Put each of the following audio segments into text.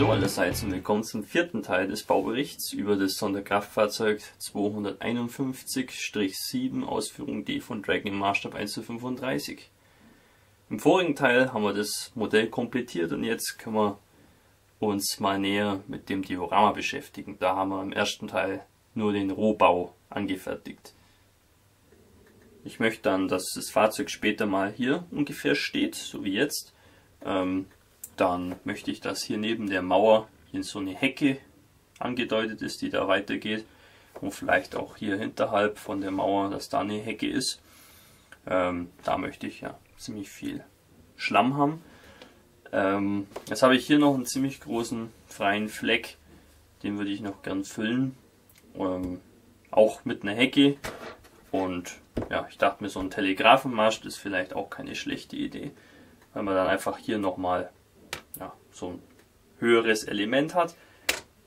Hallo allerseits und willkommen zum vierten Teil des Bauberichts über das Sonderkraftfahrzeug 251-7 Ausführung D von Dragon im Maßstab 1:35. Im vorigen Teil haben wir das Modell komplettiert und jetzt können wir uns mal näher mit dem Diorama beschäftigen. Da haben wir im ersten Teil nur den Rohbau angefertigt. Ich möchte dann, dass das Fahrzeug später mal hier ungefähr steht, so wie jetzt. Dann möchte ich, dass hier neben der Mauer hier so eine Hecke angedeutet ist, die da weitergeht. Und vielleicht auch hier hinterhalb von der Mauer, dass da eine Hecke ist. Da möchte ich ja ziemlich viel Schlamm haben. Jetzt habe ich hier noch einen ziemlich großen freien Fleck. Den würde ich noch gern füllen. Auch mit einer Hecke. Und ja, ich dachte mir, so ein Telegrafenmast ist vielleicht auch keine schlechte Idee. Weil man dann einfach hier nochmal so ein höheres Element hat.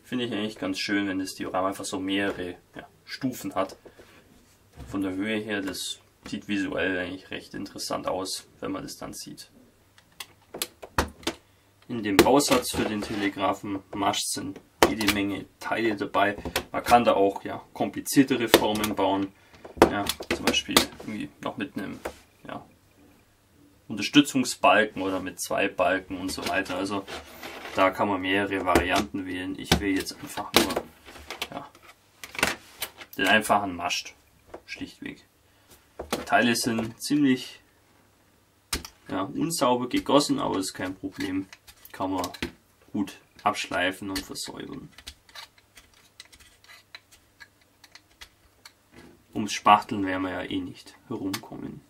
Finde ich eigentlich ganz schön, wenn das Diorama einfach so mehrere Stufen hat. Von der Höhe her, das sieht visuell eigentlich recht interessant aus, wenn man das dann sieht. In dem Bausatz für den Telegrafenmast sind jede Menge Teile dabei. Man kann da auch kompliziertere Formen bauen. Zum Beispiel irgendwie noch mit einem Unterstützungsbalken oder mit 2 Balken und so weiter. Also da kann man mehrere Varianten wählen. Ich will jetzt einfach nur den einfachen Mast, schlichtweg. Die Teile sind ziemlich unsauber gegossen, aber das ist kein Problem. Kann man gut abschleifen und versäubern. Ums Spachteln werden wir ja eh nicht herumkommen.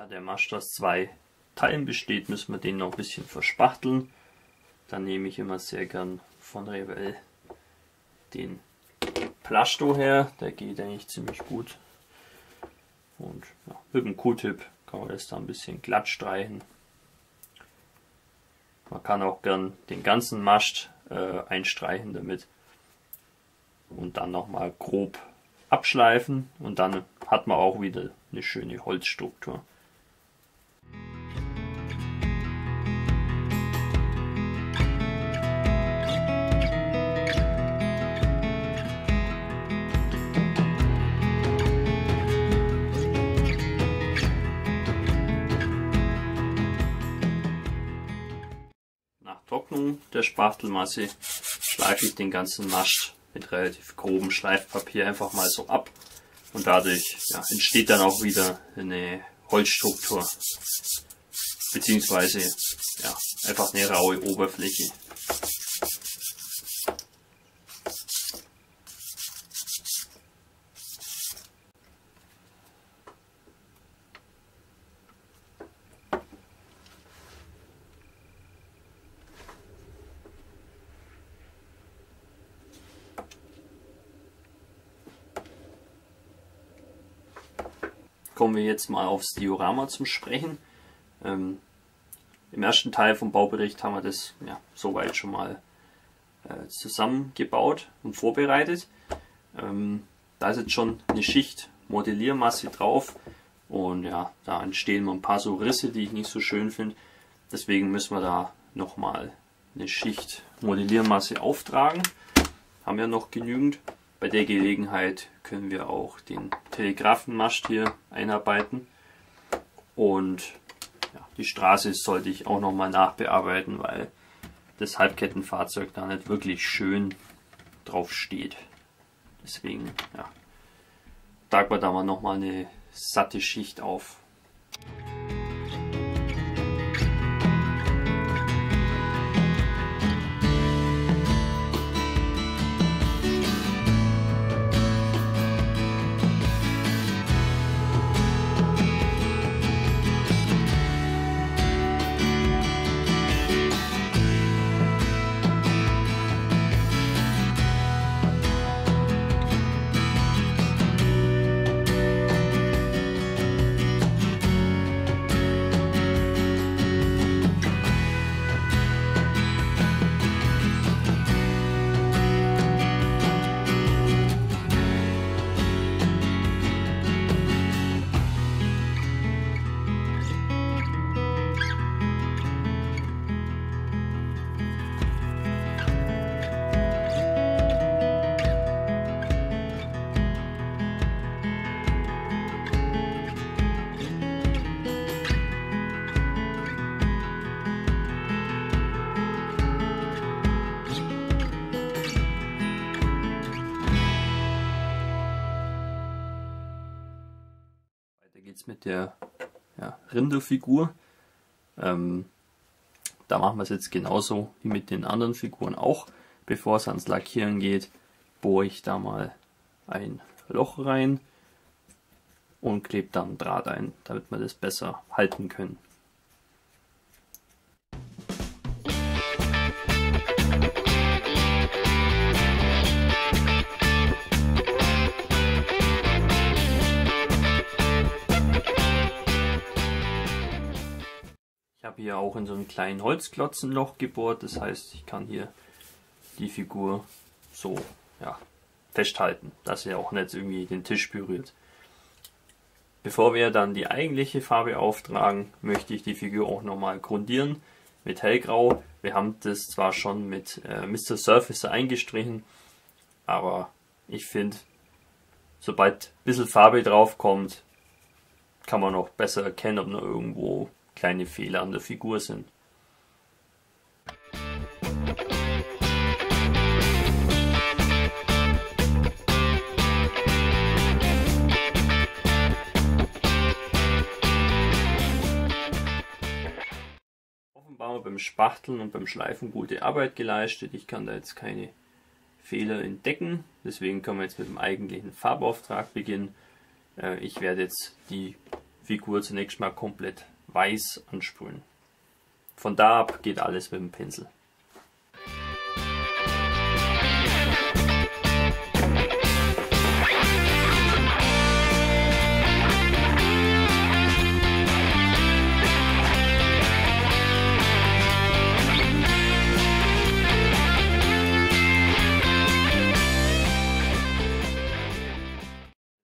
Der Mast aus 2 Teilen besteht, müssen wir den noch ein bisschen verspachteln. Dann nehme ich immer sehr gern von Revell den Plasto her, der geht eigentlich ziemlich gut. Und mit dem Q-Tip kann man das da ein bisschen glatt streichen. Man kann auch gern den ganzen Mast einstreichen damit und dann nochmal grob abschleifen und dann hat man auch wieder eine schöne Holzstruktur. Trocknung der Spachtelmasse schleife ich den ganzen Mast mit relativ grobem Schleifpapier einfach mal so ab und dadurch entsteht dann auch wieder eine Holzstruktur beziehungsweise einfach eine raue Oberfläche. Kommen wir jetzt mal aufs Diorama zum Sprechen. Im ersten Teil vom Baubericht haben wir das soweit schon mal zusammengebaut und vorbereitet. Da ist jetzt schon eine Schicht Modelliermasse drauf und da entstehen ein paar so Risse, die ich nicht so schön finde. Deswegen müssen wir da nochmal eine Schicht Modelliermasse auftragen. Haben wir noch genügend. Bei der Gelegenheit können wir auch den Telegrafenmast hier einarbeiten und die Straße sollte ich auch nochmal nachbearbeiten, weil das Halbkettenfahrzeug da nicht wirklich schön drauf steht. Deswegen tragen wir da mal nochmal eine satte Schicht auf. Jetzt mit der Rinderfigur. Da machen wir es jetzt genauso wie mit den anderen Figuren auch. Bevor es ans Lackieren geht, bohre ich da mal ein Loch rein und klebe dann Draht ein, damit wir das besser halten können. Ich habe hier auch in so einem kleinen Holzklotz ein Loch gebohrt, das heißt, ich kann hier die Figur so festhalten, dass sie auch nicht irgendwie den Tisch berührt. Bevor wir dann die eigentliche Farbe auftragen, möchte ich die Figur auch nochmal grundieren mit Hellgrau. Wir haben das zwar schon mit Mr. Surfacer eingestrichen, aber ich finde, sobald ein bisschen Farbe drauf kommt, kann man noch besser erkennen, ob noch irgendwo kleine Fehler an der Figur sind. Offenbar haben wir beim Spachteln und beim Schleifen gute Arbeit geleistet. Ich kann da jetzt keine Fehler entdecken, deswegen können wir jetzt mit dem eigentlichen Farbauftrag beginnen. Ich werde jetzt die Figur zunächst mal komplett weiß ansprühen. Von da ab geht alles mit dem Pinsel.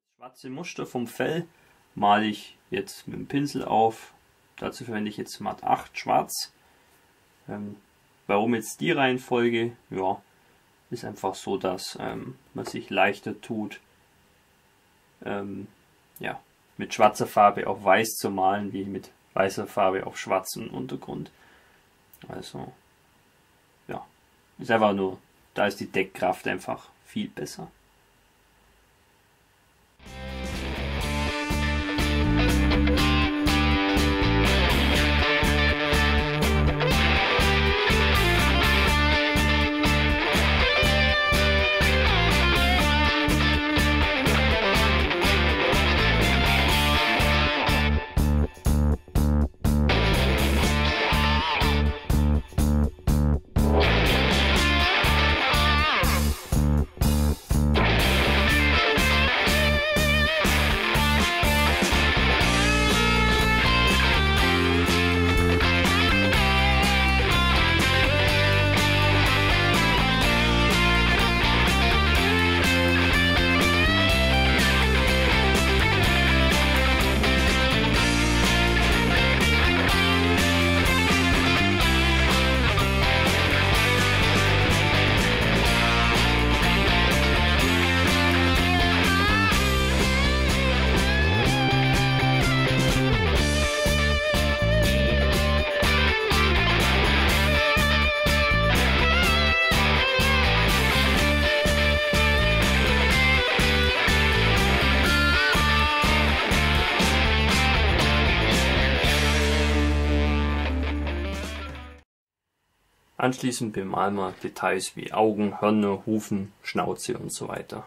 Das schwarze Muster vom Fell male ich jetzt mit dem Pinsel auf. Dazu verwende ich jetzt Matt 8 Schwarz. Warum jetzt die Reihenfolge? Ja, ist einfach so, dass man sich leichter tut, mit schwarzer Farbe auf weiß zu malen, wie mit weißer Farbe auf schwarzem Untergrund. Also, ja, ist einfach nur, da ist die Deckkraft einfach viel besser. Anschließend bemalen wir Details wie Augen, Hörner, Hufen, Schnauze und so weiter.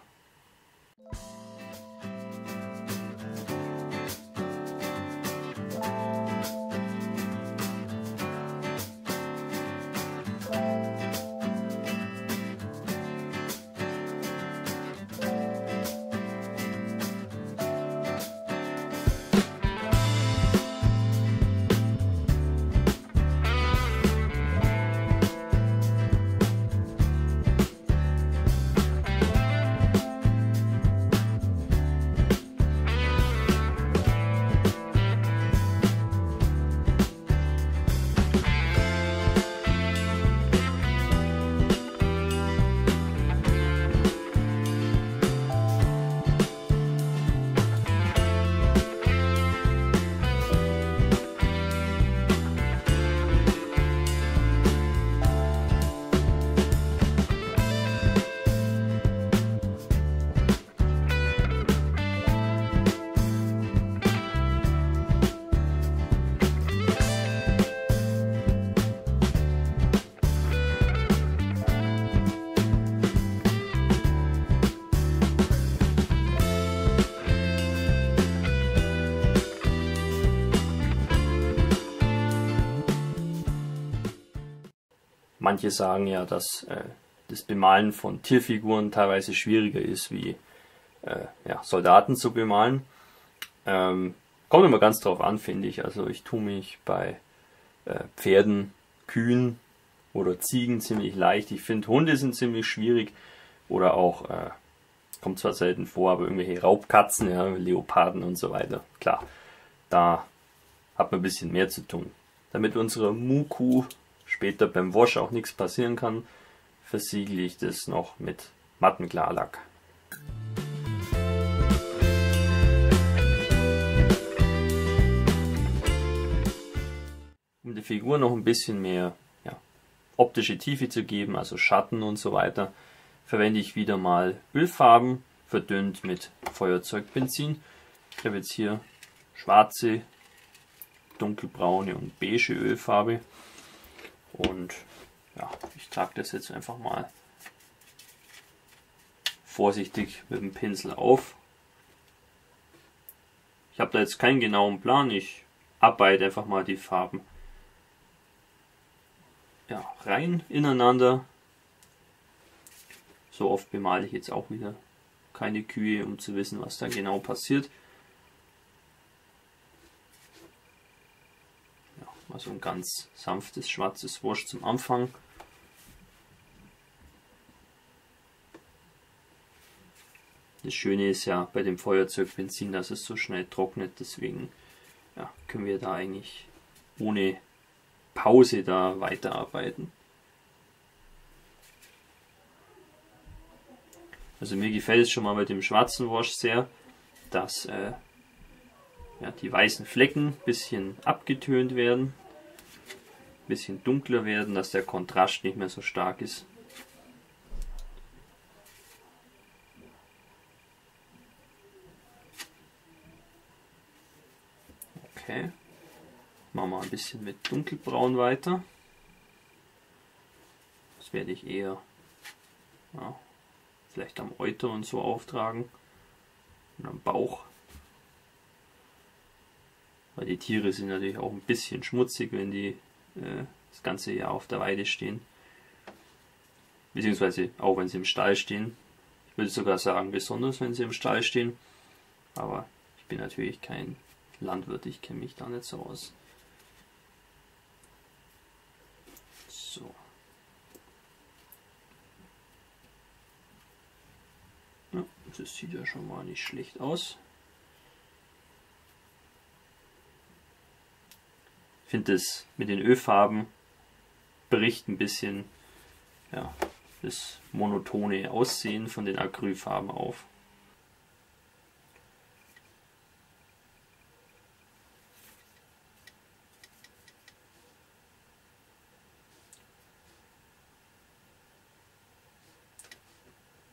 Manche sagen ja, dass das Bemalen von Tierfiguren teilweise schwieriger ist, wie Soldaten zu bemalen. Kommt immer ganz drauf an, finde ich. Also ich tue mich bei Pferden, Kühen oder Ziegen ziemlich leicht. Ich finde, Hunde sind ziemlich schwierig. Oder auch, kommt zwar selten vor, aber irgendwelche Raubkatzen, ja, Leoparden und so weiter. Klar, da hat man ein bisschen mehr zu tun. Damit unserer Muhkuh später beim Wasch auch nichts passieren kann, versiegle ich das noch mit mattem Klarlack. Um der Figur noch ein bisschen mehr optische Tiefe zu geben, also Schatten und so weiter, verwende ich wieder mal Ölfarben, verdünnt mit Feuerzeugbenzin. Ich habe jetzt hier schwarze, dunkelbraune und beige Ölfarbe. Und ja, ich trage das jetzt einfach mal vorsichtig mit dem Pinsel auf. Ich habe da jetzt keinen genauen Plan, ich arbeite einfach mal die Farben rein ineinander. So oft bemale ich jetzt auch wieder keine Kühe, um zu wissen, was da genau passiert. Mal so ein ganz sanftes schwarzes Wash zum Anfang. Das Schöne ist ja bei dem Feuerzeugbenzin, dass es so schnell trocknet, deswegen können wir da eigentlich ohne Pause da weiterarbeiten. Also mir gefällt es schon mal bei dem schwarzen Wash sehr, dass die weißen Flecken ein bisschen abgetönt werden, ein bisschen dunkler werden, dass der Kontrast nicht mehr so stark ist. Okay, machen wir ein bisschen mit dunkelbraun weiter. Das werde ich eher vielleicht am Euter und so auftragen und am Bauch. Weil die Tiere sind natürlich auch ein bisschen schmutzig, wenn die das ganze Jahr auf der Weide stehen. Beziehungsweise auch wenn sie im Stall stehen. Ich würde sogar sagen, besonders wenn sie im Stall stehen. Aber ich bin natürlich kein Landwirt, ich kenne mich da nicht so aus. So. Ja, das sieht ja schon mal nicht schlecht aus. Ich finde das mit den Ölfarben bricht ein bisschen das monotone Aussehen von den Acrylfarben auf.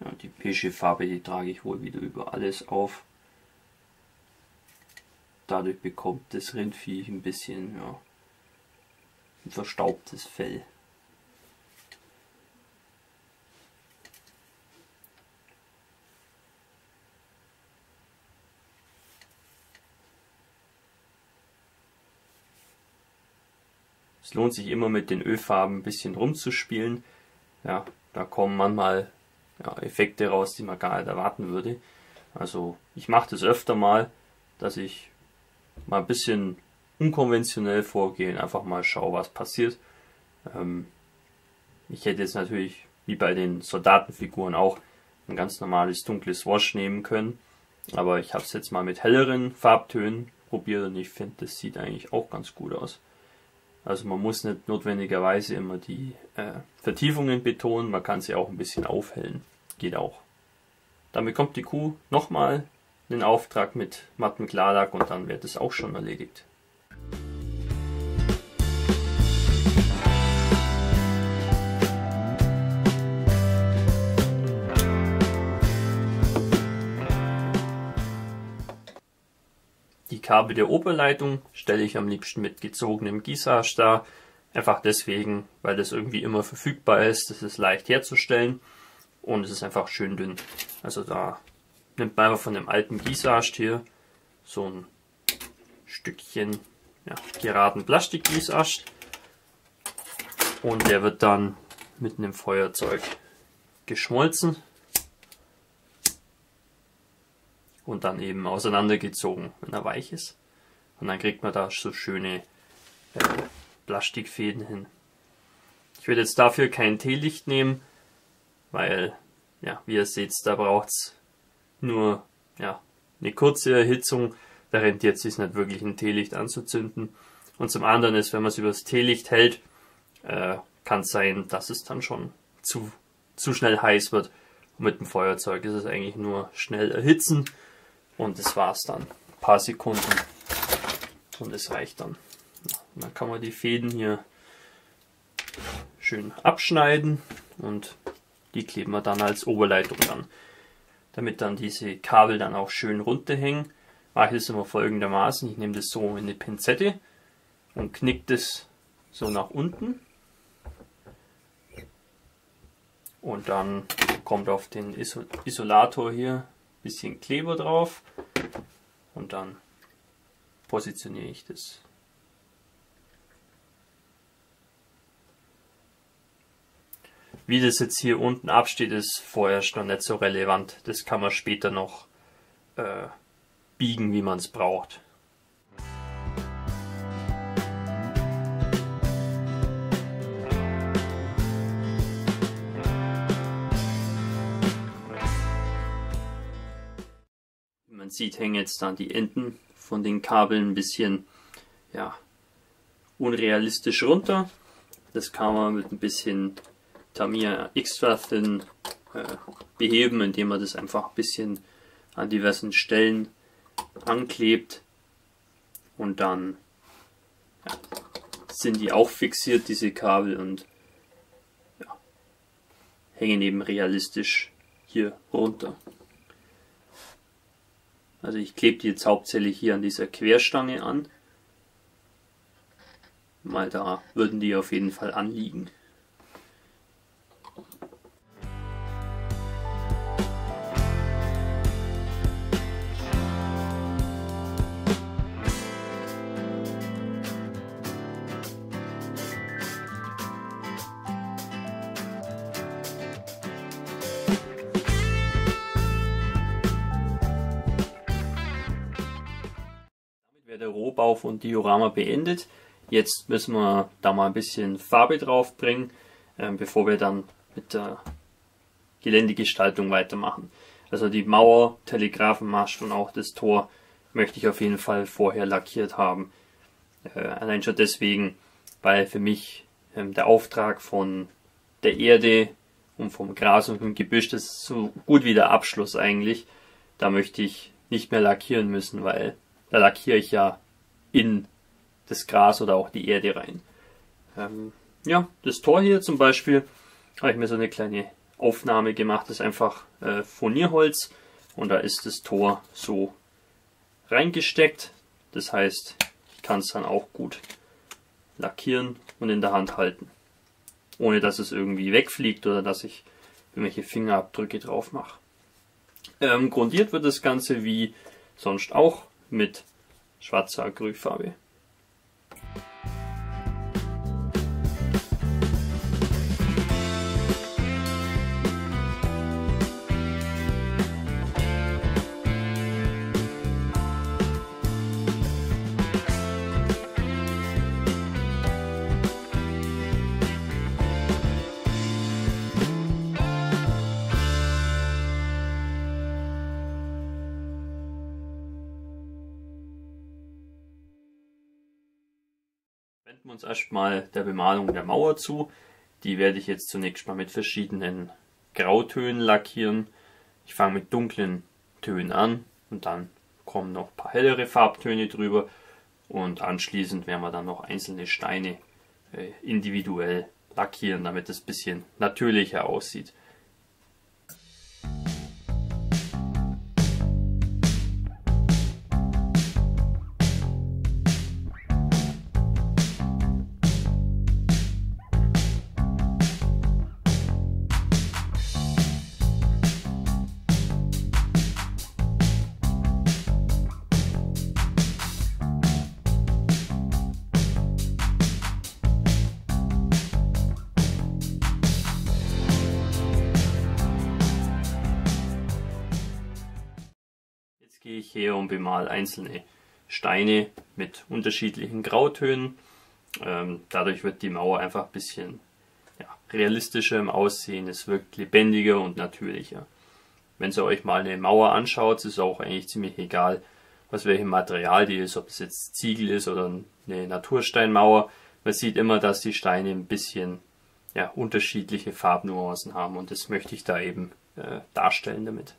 Ja, die beige Farbe, die trage ich wohl wieder über alles auf. Dadurch bekommt das Rindviech ein bisschen ein verstaubtes Fell. Es lohnt sich immer mit den Ölfarben ein bisschen rumzuspielen. Ja, da kommen manchmal Effekte raus, die man gar nicht erwarten würde. Also ich mache das öfter mal, dass ich mal ein bisschen unkonventionell vorgehe und einfach mal schaue, was passiert. Ich hätte jetzt natürlich, wie bei den Soldatenfiguren auch, ein ganz normales dunkles Wash nehmen können. Aber ich habe es jetzt mal mit helleren Farbtönen probiert und ich finde, das sieht eigentlich auch ganz gut aus. Also man muss nicht notwendigerweise immer die Vertiefungen betonen, man kann sie auch ein bisschen aufhellen. Geht auch. Dann bekommt die Kuh nochmal einen Auftrag mit mattem Klarlack und dann wird es auch schon erledigt. Die Kabel der Oberleitung stelle ich am liebsten mit gezogenem Guissage dar. Einfach deswegen, weil das irgendwie immer verfügbar ist. Das ist leicht herzustellen und es ist einfach schön dünn. Also da nimmt man einfach von dem alten Guissage hier so ein Stückchen geraden Plastik-Guissage und der wird dann mit einem Feuerzeug geschmolzen und dann eben auseinandergezogen, wenn er weich ist. Und dann kriegt man da so schöne Plastikfäden hin. Ich würde jetzt dafür kein Teelicht nehmen, weil, wie ihr seht, da braucht es nur eine kurze Erhitzung. Da rentiert es sich nicht wirklich, ein Teelicht anzuzünden. Und zum anderen ist, wenn man es über das Teelicht hält, kann es sein, dass es dann schon zu schnell heiß wird. Und mit dem Feuerzeug ist es eigentlich nur schnell erhitzen. Und das war's dann. Ein paar Sekunden. Und es reicht dann. Und dann kann man die Fäden hier schön abschneiden. Und die kleben wir dann als Oberleitung an. Damit dann diese Kabel dann auch schön runterhängen, mache ich das immer folgendermaßen. Ich nehme das so in eine Pinzette und knicke das so nach unten. Und dann kommt auf den Isolator hier ein bisschen Kleber drauf. Und dann positioniere ich das. Wie das jetzt hier unten absteht, ist vorerst noch nicht so relevant. Das kann man später noch biegen, wie man es braucht. Wie man sieht, hängen jetzt dann die Enden von den Kabeln ein bisschen unrealistisch runter. Das kann man mit ein bisschen Tamiya Extra Thin beheben, indem man das einfach ein bisschen an diversen Stellen anklebt und dann sind die auch fixiert, diese Kabel, und hängen eben realistisch hier runter. Also ich klebe die jetzt hauptsächlich hier an dieser Querstange an, weil da würden die auf jeden Fall anliegen. Der Rohbau von Diorama beendet. Jetzt müssen wir da mal ein bisschen Farbe drauf bringen, bevor wir dann mit der Geländegestaltung weitermachen. Also die Mauer, Telegrafenmast und auch das Tor möchte ich auf jeden Fall vorher lackiert haben. Allein schon deswegen, weil für mich der Auftrag von der Erde und vom Gras und vom Gebüsch, das ist so gut wie der Abschluss eigentlich. Da möchte ich nicht mehr lackieren müssen, weil da lackiere ich ja in das Gras oder auch die Erde rein. Das Tor hier zum Beispiel, habe ich mir so eine kleine Aufnahme gemacht. Das ist einfach Furnierholz und da ist das Tor so reingesteckt. Das heißt, ich kann es dann auch gut lackieren und in der Hand halten, ohne dass es irgendwie wegfliegt oder dass ich irgendwelche Fingerabdrücke drauf mache. Grundiert wird das Ganze wie sonst auch mit schwarzer Acrylfarbe. wenden wir uns erstmal der Bemalung der Mauer zu. Die werde ich jetzt zunächst mal mit verschiedenen Grautönen lackieren. Ich fange mit dunklen Tönen an und dann kommen noch ein paar hellere Farbtöne drüber und anschließend werden wir dann noch einzelne Steine individuell lackieren, damit es ein bisschen natürlicher aussieht. Gehe ich her und bemale einzelne Steine mit unterschiedlichen Grautönen. Dadurch wird die Mauer einfach ein bisschen realistischer im Aussehen, es wirkt lebendiger und natürlicher. Wenn ihr euch mal eine Mauer anschaut, ist es auch eigentlich ziemlich egal, aus welchem Material die ist, ob es jetzt Ziegel ist oder eine Natursteinmauer. Man sieht immer, dass die Steine ein bisschen unterschiedliche Farbnuancen haben und das möchte ich da eben darstellen damit.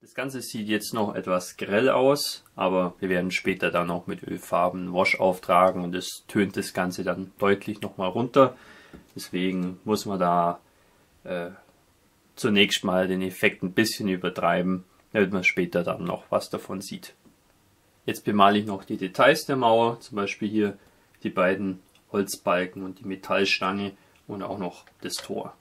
Das Ganze sieht jetzt noch etwas grell aus, aber wir werden später dann auch mit Ölfarben Wash auftragen und das tönt das Ganze dann deutlich nochmal runter. Deswegen muss man da zunächst mal den Effekt ein bisschen übertreiben, damit man später dann noch was davon sieht. Jetzt bemale ich noch die Details der Mauer, zum Beispiel hier die beiden Holzbalken und die Metallstange und auch noch das Tor.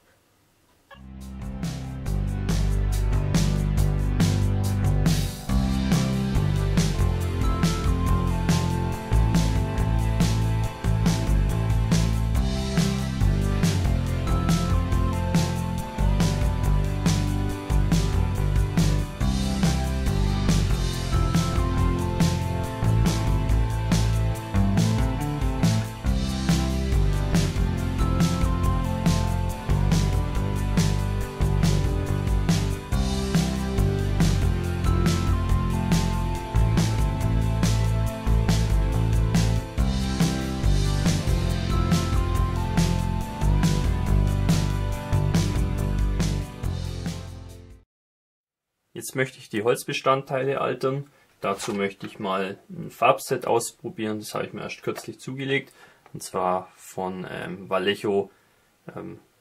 Jetzt möchte ich die Holzbestandteile altern. Dazu möchte ich mal ein Farbset ausprobieren. Das habe ich mir erst kürzlich zugelegt. Und zwar von Vallejo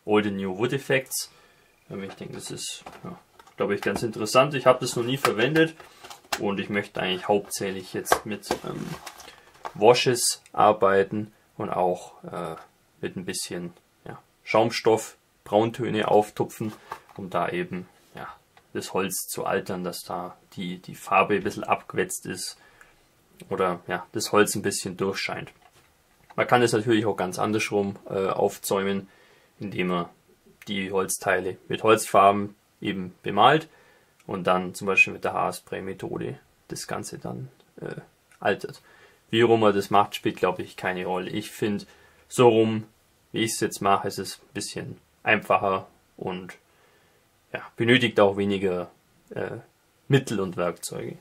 Old and New Wood Effects. Ich denke, das ist, glaube ich, ganz interessant. Ich habe das noch nie verwendet. Und ich möchte eigentlich hauptsächlich jetzt mit Washes arbeiten. Und auch mit ein bisschen Schaumstoff, Brauntöne auftupfen. Um da eben das Holz zu altern, dass da die Farbe ein bisschen abgewetzt ist oder das Holz ein bisschen durchscheint. Man kann es natürlich auch ganz andersrum aufzäumen, indem man die Holzteile mit Holzfarben eben bemalt und dann zum Beispiel mit der Haarspray-Methode das Ganze dann altert. Wie rum man das macht, spielt glaube ich keine Rolle. Ich finde, so rum, wie ich es jetzt mache, ist es ein bisschen einfacher und benötigt auch weniger Mittel und Werkzeuge.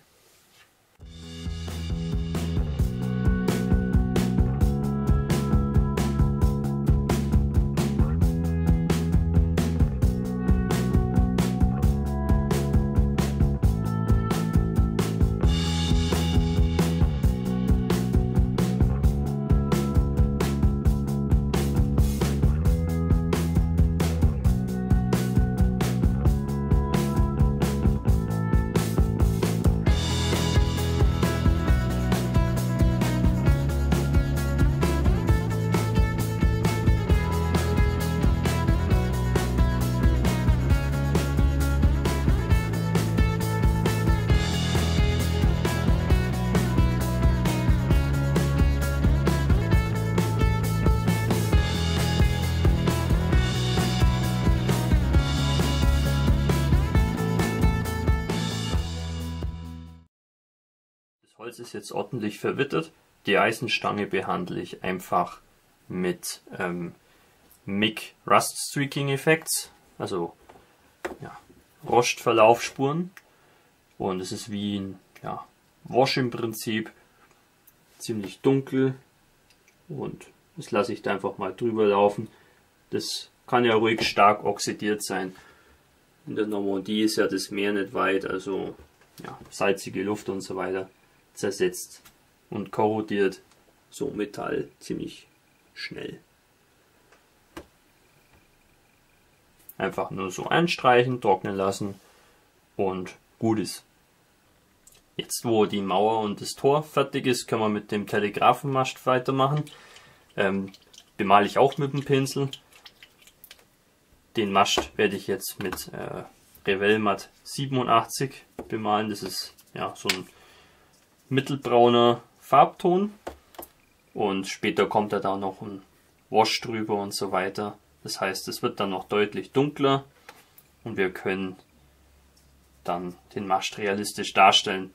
Das Holz ist jetzt ordentlich verwittert. Die Eisenstange behandle ich einfach mit MIG Rust Streaking Effects, also ja, Rostverlaufsspuren. Und es ist wie ein Wash im Prinzip, ziemlich dunkel, und das lasse ich da einfach mal drüber laufen. Das kann ja ruhig stark oxidiert sein. In der Normandie ist ja das Meer nicht weit, also ja, salzige Luft und so weiter zersetzt und korrodiert so Metall ziemlich schnell. Einfach nur so einstreichen, trocknen lassen und gut ist. Jetzt, wo die Mauer und das Tor fertig ist, können wir mit dem Telegrafenmast weitermachen. Bemale ich auch mit dem Pinsel. Den Mast werde ich jetzt mit Revell Matt 87 bemalen. Das ist ja so ein mittelbrauner Farbton. Und später kommt da noch ein Wash drüber und so weiter. Das heißt, es wird dann noch deutlich dunkler und wir können dann den Mast realistisch darstellen.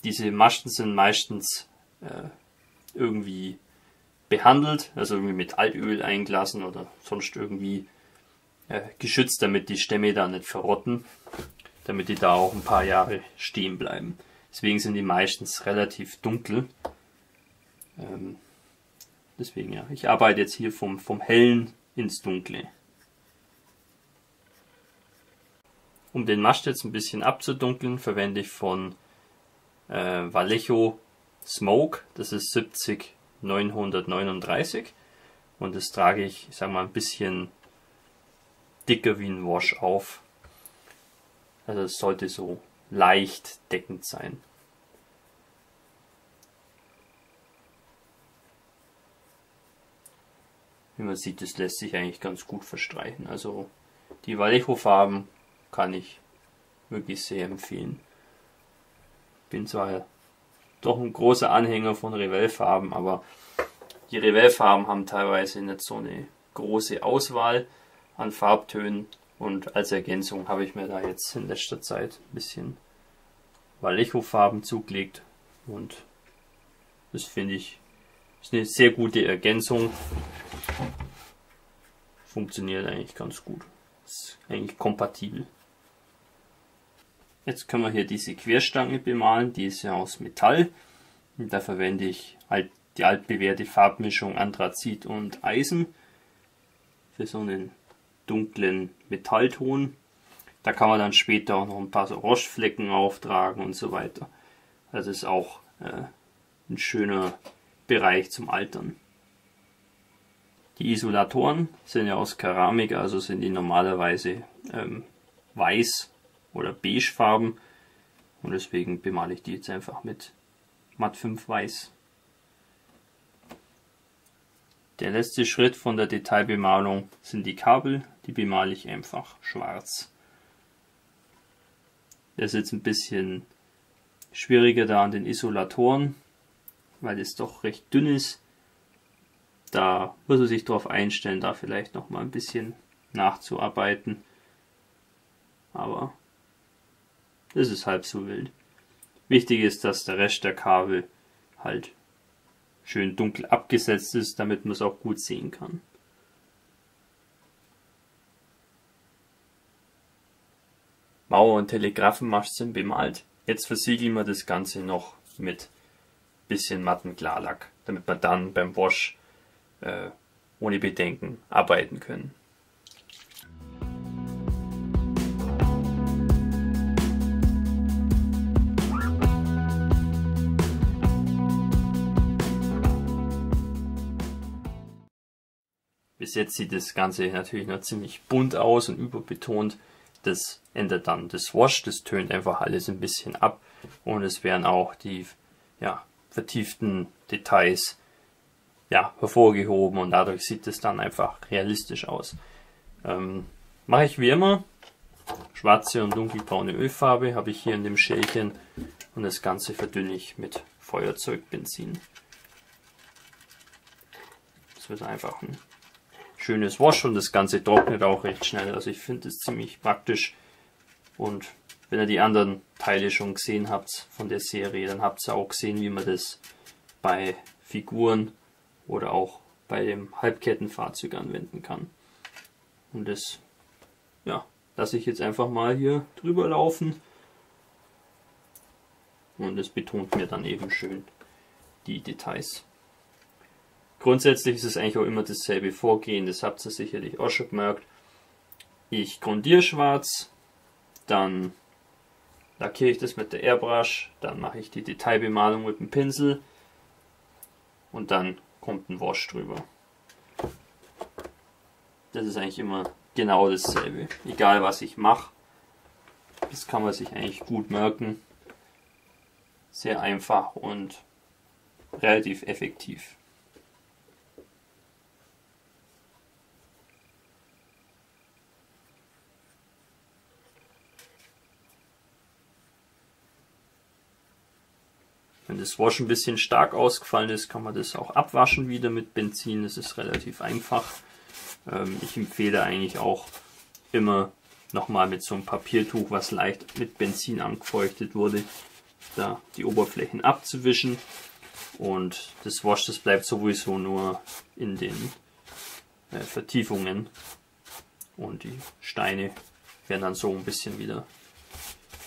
Diese Masten sind meistens irgendwie behandelt, also irgendwie mit Altöl eingelassen oder sonst irgendwie geschützt, damit die Stämme da nicht verrotten, damit die da auch ein paar Jahre stehen bleiben. Deswegen sind die meistens relativ dunkel. Deswegen ja, ich arbeite jetzt hier vom Hellen ins Dunkle. Um den Mast jetzt ein bisschen abzudunkeln, verwende ich von Vallejo Smoke, das ist 70939 und das trage ich sag mal, ein bisschen dicker wie ein Wash auf. Also es sollte so leicht deckend sein. Wie man sieht, das lässt sich eigentlich ganz gut verstreichen. Also die Vallejo Farben kann ich wirklich sehr empfehlen. Bin zwar doch ein großer Anhänger von Revell Farben, aber die Revell Farben haben teilweise nicht so eine große Auswahl an Farbtönen, und als Ergänzung habe ich mir da jetzt in letzter Zeit ein bisschen Vallejo Farben zugelegt, und das finde ich ist eine sehr gute Ergänzung. Funktioniert eigentlich ganz gut. Ist eigentlich kompatibel. Jetzt können wir hier diese Querstange bemalen, die ist ja aus Metall. Und da verwende ich die altbewährte Farbmischung Anthrazit und Eisen für so einen dunklen Metallton. Da kann man dann später auch noch ein paar so Rostflecken auftragen und so weiter. Also ist auch ein schöner Bereich zum Altern. Die Isolatoren sind ja aus Keramik, also sind die normalerweise weiß oder beige Farben, und deswegen bemale ich die jetzt einfach mit Matt 5 Weiß. Der letzte Schritt von der Detailbemalung sind die Kabel, die bemale ich einfach schwarz. Das ist jetzt ein bisschen schwieriger da an den Isolatoren, weil es doch recht dünn ist. Da muss man sich darauf einstellen, da vielleicht noch mal ein bisschen nachzuarbeiten. Aber das ist halb so wild. Wichtig ist, dass der Rest der Kabel halt schön dunkel abgesetzt ist, damit man es auch gut sehen kann. Mauer und Telegrafenmast sind bemalt. Jetzt versiegeln wir das Ganze noch mit bisschen matten Klarlack, damit wir dann beim Wash ohne Bedenken arbeiten können. Bis jetzt sieht das Ganze natürlich noch ziemlich bunt aus und überbetont. Das ändert dann das Wash, das tönt einfach alles ein bisschen ab, und es werden auch die vertieften Details hervorgehoben, und dadurch sieht es dann einfach realistisch aus. Mache ich wie immer. Schwarze und dunkelbraune Ölfarbe habe ich hier in dem Schälchen, und das Ganze verdünne ich mit Feuerzeugbenzin. Das wird einfach ein schönes Wash, und das Ganze trocknet auch recht schnell. Also ich finde es ziemlich praktisch und wenn ihr die anderen Teile schon gesehen habt von der Serie, dann habt ihr auch gesehen, wie man das bei Figuren oder auch bei dem Halbkettenfahrzeug anwenden kann. Und das, ja, lasse ich jetzt einfach mal hier drüber laufen. Und es betont mir dann eben schön die Details. Grundsätzlich ist es eigentlich auch immer dasselbe Vorgehen, das habt ihr sicherlich auch schon gemerkt. Ich grundiere schwarz, dann lackiere ich das mit der Airbrush, dann mache ich die Detailbemalung mit dem Pinsel und dann kommt ein Wash drüber. Das ist eigentlich immer genau dasselbe, egal was ich mache. Das kann man sich eigentlich gut merken. Sehr einfach und relativ effektiv. Wenn das Wash ein bisschen stark ausgefallen ist, kann man das auch abwaschen wieder mit Benzin. Das ist relativ einfach. Ich empfehle eigentlich auch immer nochmal mit so einem Papiertuch, was leicht mit Benzin angefeuchtet wurde, da die Oberflächen abzuwischen. Und das Wash, das bleibt sowieso nur in den Vertiefungen. Und die Steine werden dann so ein bisschen wieder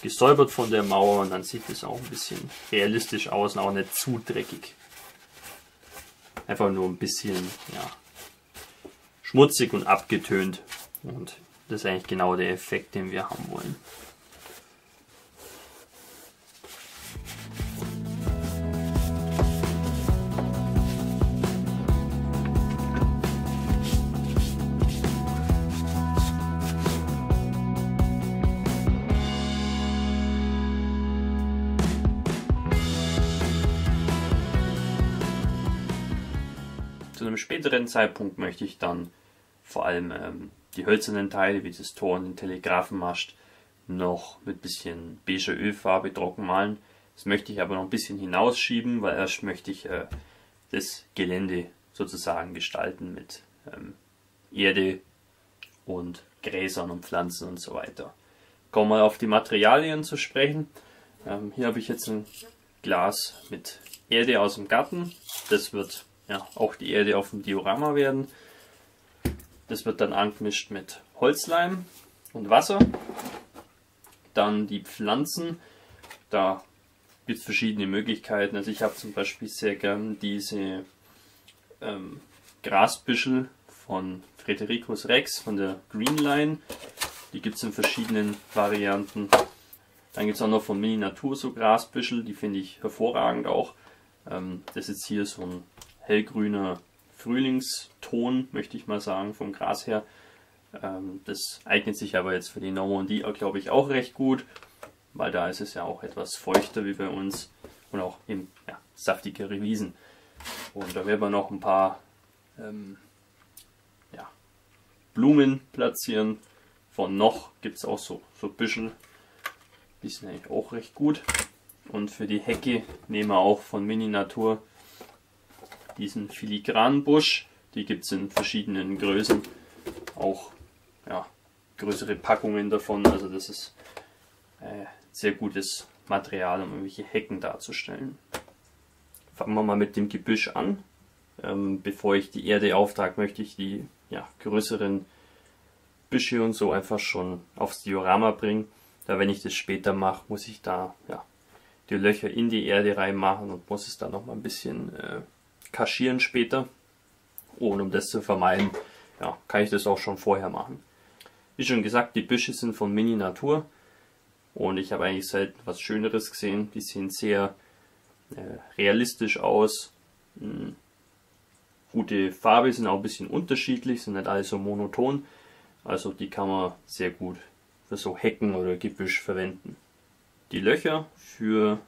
gesäubert von der Mauer und dann sieht es auch ein bisschen realistisch aus und auch nicht zu dreckig. Einfach nur ein bisschen, ja, schmutzig und abgetönt. Und das ist eigentlich genau der Effekt, den wir haben wollen. Zu einem späteren Zeitpunkt möchte ich dann vor allem die hölzernen Teile wie das Tor und den Telegrafenmast noch mit ein bisschen beiger Ölfarbe trocken malen. Das möchte ich aber noch ein bisschen hinausschieben, weil erst möchte ich das Gelände sozusagen gestalten mit Erde und Gräsern und Pflanzen und so weiter. Kommen wir auf die Materialien zu sprechen. Hier habe ich jetzt ein Glas mit Erde aus dem Garten. Das wird ja auch die Erde auf dem Diorama werden. Das wird dann angemischt mit Holzleim und Wasser. Dann die Pflanzen. Da gibt es verschiedene Möglichkeiten. Also ich habe zum Beispiel sehr gern diese Grasbüschel von Fredericus Rex von der Green Line. Die gibt es in verschiedenen Varianten. Dann gibt es auch noch von Mini Natur so Grasbüschel, die finde ich hervorragend auch. Das ist hier so ein hellgrüner Frühlingston, möchte ich mal sagen, vom Gras her. Das eignet sich aber jetzt für die Normandie, glaube ich, auch recht gut, weil da ist es ja auch etwas feuchter wie bei uns und auch eben saftigere Wiesen. Und da werden wir noch ein paar Blumen platzieren. Von noch gibt es auch so Büschel, die sind eigentlich auch recht gut. Und für die Hecke nehmen wir auch von Mini Natur diesen filigranen Busch. Die gibt es in verschiedenen Größen. Auch größere Packungen davon. Also das ist sehr gutes Material, um irgendwelche Hecken darzustellen. Fangen wir mal mit dem Gebüsch an. Bevor ich die Erde auftrage, möchte ich die größeren Büsche und so einfach schon aufs Diorama bringen. Da wenn ich das später mache, muss ich da die Löcher in die Erde reinmachen und muss es dann noch mal ein bisschen kaschieren später. Und um das zu vermeiden, kann ich das auch schon vorher machen. Wie schon gesagt, die Büsche sind von Mini Natur und ich habe eigentlich selten was Schöneres gesehen. Die sehen sehr realistisch aus. Gute Farbe, sind auch ein bisschen unterschiedlich, sind nicht alle so monoton. Also die kann man sehr gut für so Hecken oder Gebüsch verwenden. Die Löcher für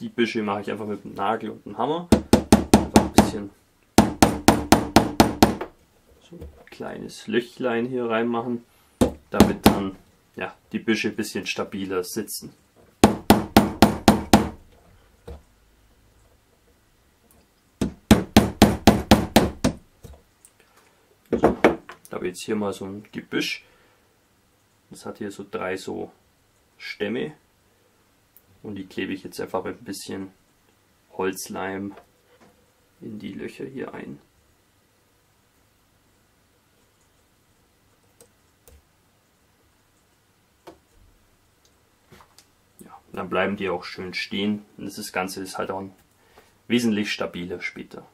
die Büsche mache ich einfach mit einem Nagel und einem Hammer. Einfach ein bisschen so ein kleines Löchlein hier reinmachen, damit dann die Büsche ein bisschen stabiler sitzen. Ich habe jetzt hier mal so ein Gebüsch. Das hat hier so 3 so Stämme und die klebe ich jetzt einfach mit ein bisschen Holzleim in die Löcher hier ein. Ja, dann bleiben die auch schön stehen und das Ganze ist halt auch wesentlich stabiler später.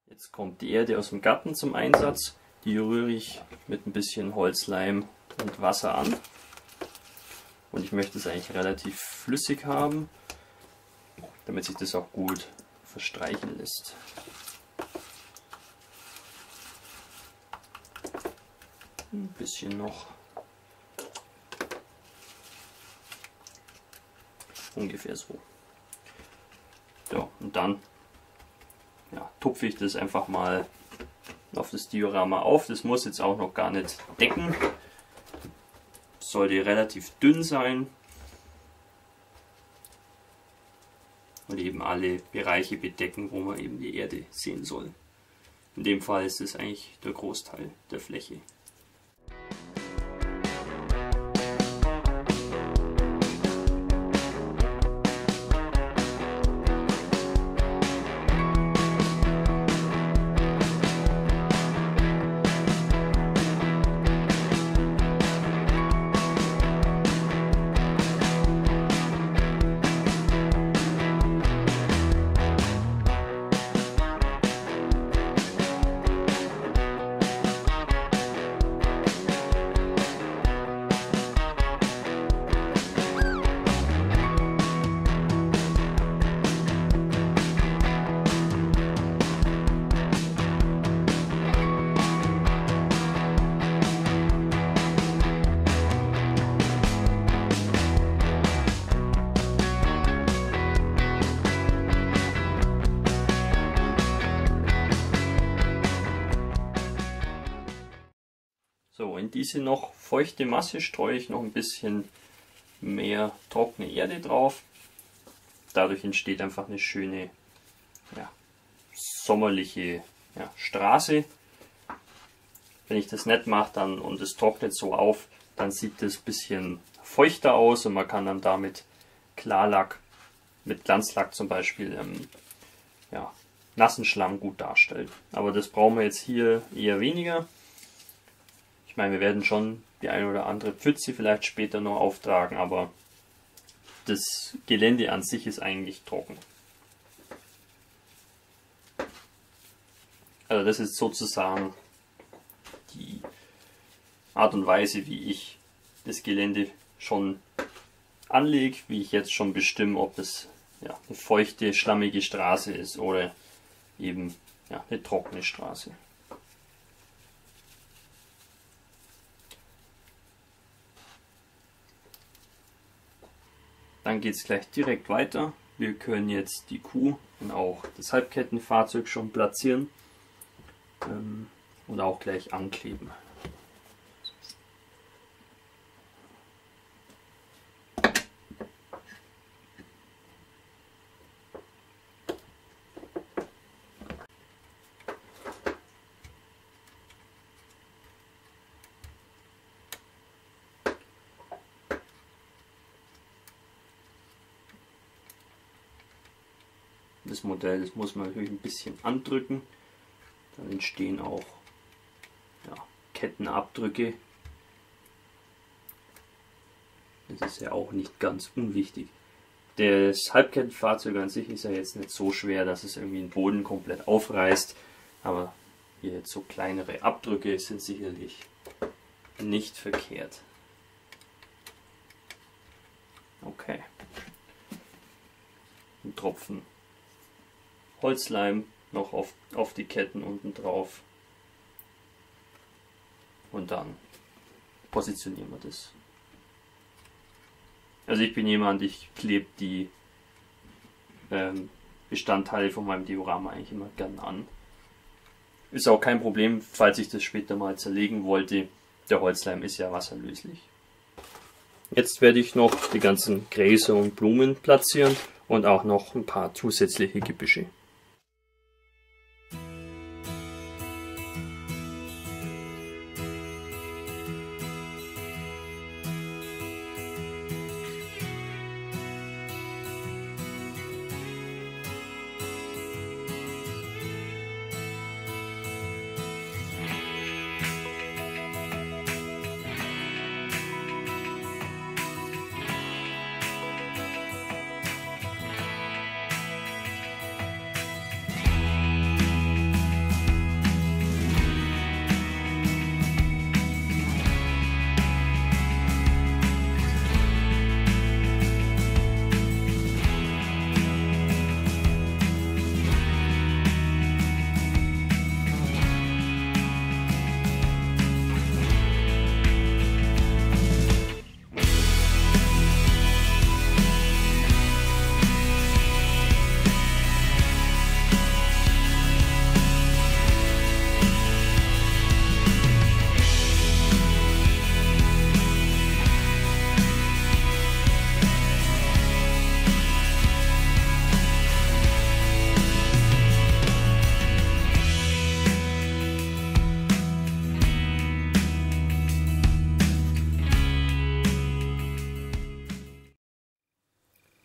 Jetzt kommt die Erde aus dem Garten zum Einsatz. Die rühre ich mit ein bisschen Holzleim und Wasser an. Und ich möchte es eigentlich relativ flüssig haben, damit sich das auch gut verstreichen lässt. Ein bisschen noch. Ungefähr so. Ja, und dann tupfe ich das einfach mal auf das Diorama auf. Das muss jetzt auch noch gar nicht decken. Sollte relativ dünn sein und eben alle Bereiche bedecken, wo man eben die Erde sehen soll. In dem Fall ist es eigentlich der Großteil der Fläche. So, in diese noch feuchte Masse streue ich noch ein bisschen mehr trockene Erde drauf. Dadurch entsteht einfach eine schöne sommerliche Straße. Wenn ich das nicht mache dann und es trocknet so auf, dann sieht das ein bisschen feuchter aus und man kann dann damit Klarlack, mit Glanzlack zum Beispiel, nassen Schlamm gut darstellen. Aber das brauchen wir jetzt hier eher weniger. Ich meine, wir werden schon die eine oder andere Pfütze vielleicht später noch auftragen, aber das Gelände an sich ist eigentlich trocken. Also das ist sozusagen die Art und Weise, wie ich das Gelände schon anlege, wie ich jetzt schon bestimme, ob es eine feuchte, schlammige Straße ist oder eben eine trockene Straße. Dann geht es gleich direkt weiter. Wir können jetzt die Kuh und auch das Halbkettenfahrzeug schon platzieren und auch gleich ankleben. Das Modell, das muss man natürlich ein bisschen andrücken, dann entstehen auch Kettenabdrücke. Das ist ja auch nicht ganz unwichtig. Das Halbkettenfahrzeug an sich ist ja jetzt nicht so schwer, dass es irgendwie den Boden komplett aufreißt, aber hier jetzt so kleinere Abdrücke sind sicherlich nicht verkehrt. Okay. Ein Tropfen Holzleim noch auf die Ketten unten drauf und dann positionieren wir das. Also ich bin jemand, ich klebe die Bestandteile von meinem Diorama eigentlich immer gern an. Ist auch kein Problem, falls ich das später mal zerlegen wollte. Der Holzleim ist ja wasserlöslich. Jetzt werde ich noch die ganzen Gräser und Blumen platzieren und auch noch ein paar zusätzliche Gebüsche.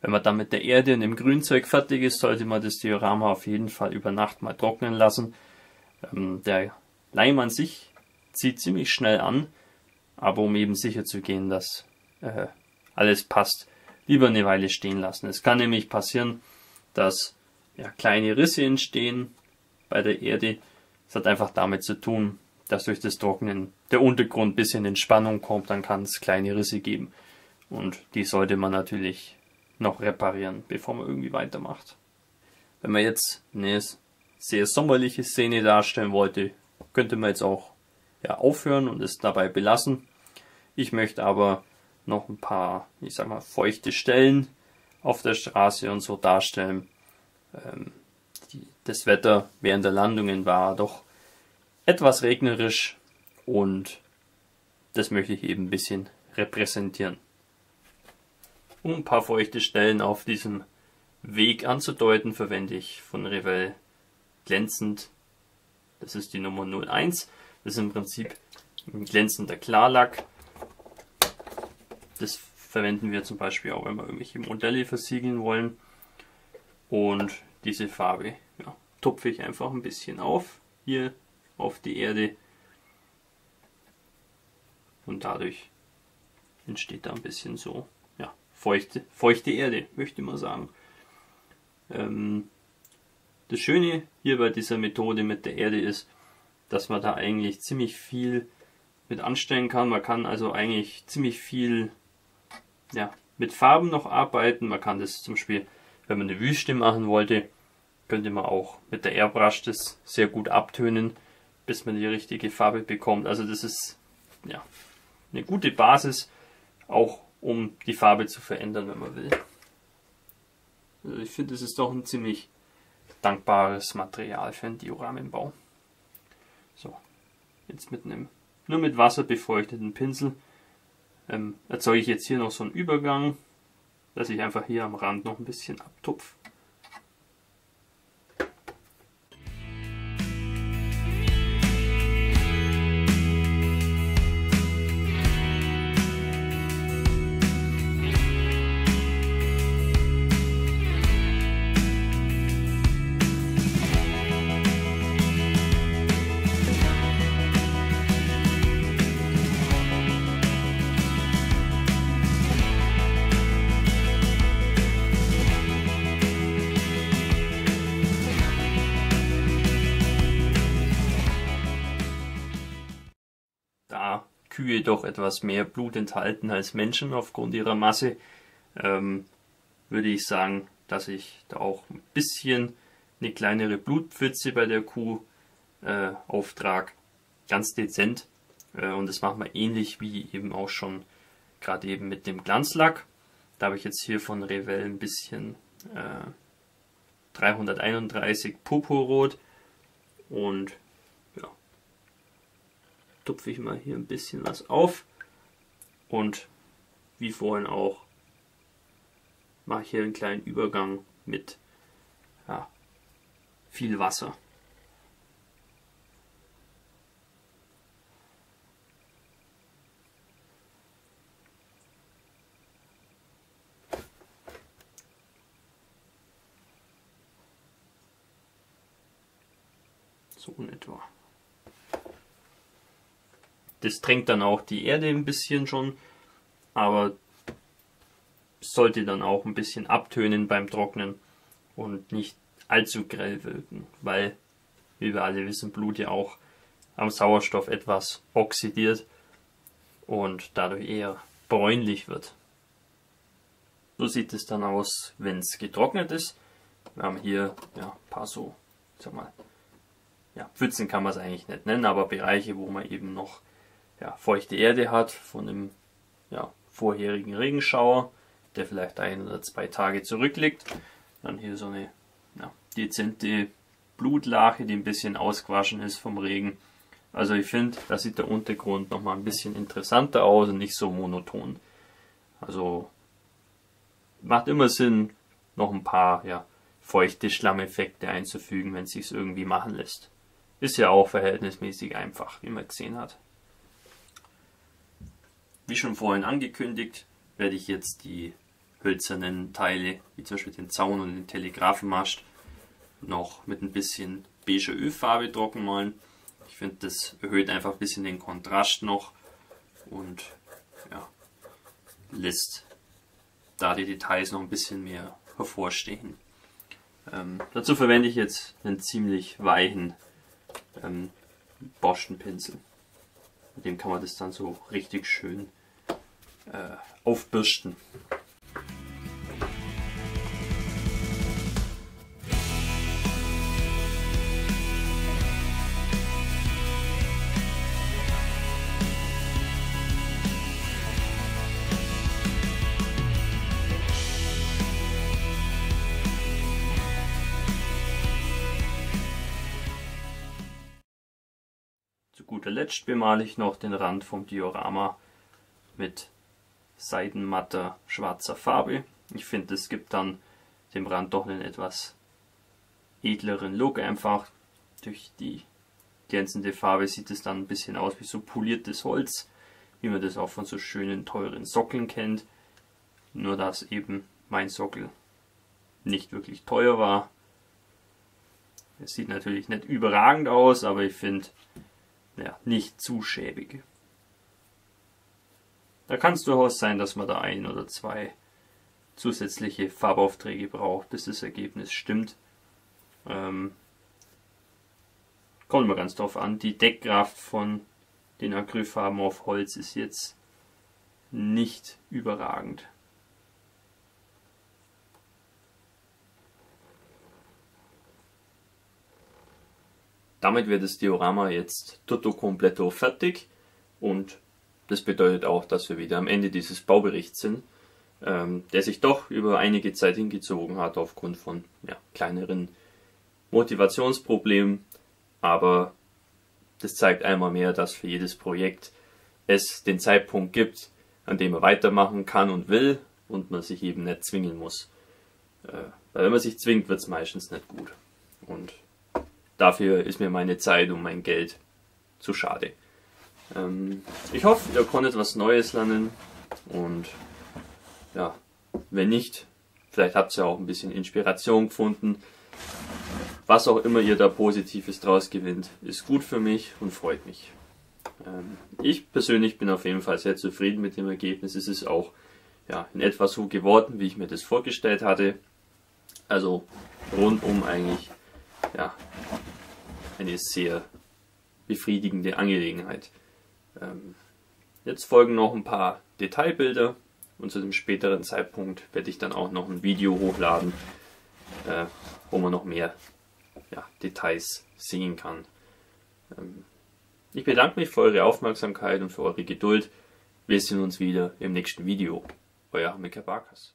Wenn man dann mit der Erde und dem Grünzeug fertig ist, sollte man das Diorama auf jeden Fall über Nacht mal trocknen lassen. Der Leim an sich zieht ziemlich schnell an, aber um eben sicher zu gehen, dass alles passt, lieber eine Weile stehen lassen. Es kann nämlich passieren, dass kleine Risse entstehen bei der Erde. Das hat einfach damit zu tun, dass durch das Trocknen der Untergrund ein bisschen in Spannung kommt, dann kann es kleine Risse geben. Und die sollte man natürlich noch reparieren, bevor man irgendwie weitermacht. Wenn man jetzt eine sehr sommerliche Szene darstellen wollte, könnte man jetzt auch aufhören und es dabei belassen. Ich möchte aber noch ein paar, ich sag mal, feuchte Stellen auf der Straße und so darstellen. Das Wetter während der Landungen war doch etwas regnerisch und das möchte ich eben ein bisschen repräsentieren. Um ein paar feuchte Stellen auf diesem Weg anzudeuten, verwende ich von Revell glänzend, das ist die Nummer 01, das ist im Prinzip ein glänzender Klarlack. Das verwenden wir zum Beispiel auch, wenn wir irgendwelche Modelle versiegeln wollen. Und diese Farbe tupfe ich einfach ein bisschen auf, hier auf die Erde. Und dadurch entsteht da ein bisschen so feuchte Erde, möchte man sagen. Das Schöne hier bei dieser Methode mit der Erde ist, dass man da eigentlich ziemlich viel mit anstellen kann. Man kann also eigentlich ziemlich viel mit Farben noch arbeiten. Man kann das zum Beispiel, wenn man eine Wüste machen wollte, könnte man auch mit der Airbrush das sehr gut abtönen, bis man die richtige Farbe bekommt. Also das ist eine gute Basis, auch um die Farbe zu verändern, wenn man will. Also ich finde, das ist doch ein ziemlich dankbares Material für einen Dioramenbau. So, jetzt nur mit Wasser befeuchteten Pinsel erzeuge ich jetzt hier noch so einen Übergang, dass ich einfach hier am Rand noch ein bisschen abtupfe. Kühe doch etwas mehr Blut enthalten als Menschen aufgrund ihrer Masse, würde ich sagen, dass ich da auch ein bisschen eine kleinere Blutpfütze bei der Kuh auftrage, ganz dezent. Und das machen wir ähnlich wie eben auch schon gerade eben mit dem Glanzlack. Da habe ich jetzt hier von Revell ein bisschen 331 Purpurrot und tupfe ich mal hier ein bisschen was auf und wie vorhin auch mache ich hier einen kleinen Übergang mit viel Wasser. So in etwa. Das tränkt dann auch die Erde ein bisschen schon, aber sollte dann auch ein bisschen abtönen beim Trocknen und nicht allzu grell wirken, weil, wie wir alle wissen, Blut ja auch am Sauerstoff etwas oxidiert und dadurch eher bräunlich wird. So sieht es dann aus, wenn es getrocknet ist. Wir haben hier ein paar so, sag mal, Pfützen kann man es eigentlich nicht nennen, aber Bereiche, wo man eben noch feuchte Erde hat von einem vorherigen Regenschauer, der vielleicht 1 oder 2 Tage zurückliegt. Dann hier so eine dezente Blutlache, die ein bisschen ausgewaschen ist vom Regen. Also ich finde, da sieht der Untergrund nochmal ein bisschen interessanter aus und nicht so monoton. Also macht immer Sinn, noch ein paar feuchte Schlammeffekte einzufügen, wenn es sich irgendwie machen lässt. Ist ja auch verhältnismäßig einfach, wie man gesehen hat. Wie schon vorhin angekündigt, werde ich jetzt die hölzernen Teile, wie zum Beispiel den Zaun und den Telegrafenmast, noch mit ein bisschen beiger Ölfarbe trocken malen. Ich finde, das erhöht einfach ein bisschen den Kontrast noch und lässt da die Details noch ein bisschen mehr hervorstehen. Dazu verwende ich jetzt einen ziemlich weichen Borstenpinsel. Mit dem kann man das dann so richtig schön aufbürsten. Zu guter Letzt bemale ich noch den Rand vom Diorama mit seidenmatter schwarzer Farbe. Ich finde, es gibt dann dem Rand doch einen etwas edleren Look einfach. Durch die glänzende Farbe sieht es dann ein bisschen aus wie so poliertes Holz, wie man das auch von so schönen teuren Sockeln kennt. Nur dass eben mein Sockel nicht wirklich teuer war. Es sieht natürlich nicht überragend aus, aber ich finde, nicht zu schäbig. Da kann es durchaus sein, dass man da 1 oder 2 zusätzliche Farbaufträge braucht, bis das Ergebnis stimmt. Kommt immer ganz drauf an. Die Deckkraft von den Acrylfarben auf Holz ist jetzt nicht überragend. Damit wird das Diorama jetzt tutto completo fertig und das bedeutet auch, dass wir wieder am Ende dieses Bauberichts sind, der sich doch über einige Zeit hingezogen hat aufgrund von kleineren Motivationsproblemen, aber das zeigt einmal mehr, dass für jedes Projekt es den Zeitpunkt gibt, an dem man weitermachen kann und will und man sich eben nicht zwingen muss. Weil wenn man sich zwingt, wird es meistens nicht gut. Und dafür ist mir meine Zeit und mein Geld zu schade. Ich hoffe, ihr konntet was Neues lernen und wenn nicht, vielleicht habt ihr auch ein bisschen Inspiration gefunden. Was auch immer ihr da Positives draus gewinnt, ist gut für mich und freut mich. Ich persönlich bin auf jeden Fall sehr zufrieden mit dem Ergebnis. Es ist auch in etwa so geworden, wie ich mir das vorgestellt hatte. Also rundum eigentlich eine sehr befriedigende Angelegenheit. Jetzt folgen noch ein paar Detailbilder und zu dem späteren Zeitpunkt werde ich dann auch noch ein Video hochladen, wo man noch mehr Details sehen kann. Ich bedanke mich für eure Aufmerksamkeit und für eure Geduld. Wir sehen uns wieder im nächsten Video. Euer Hamika Barkas.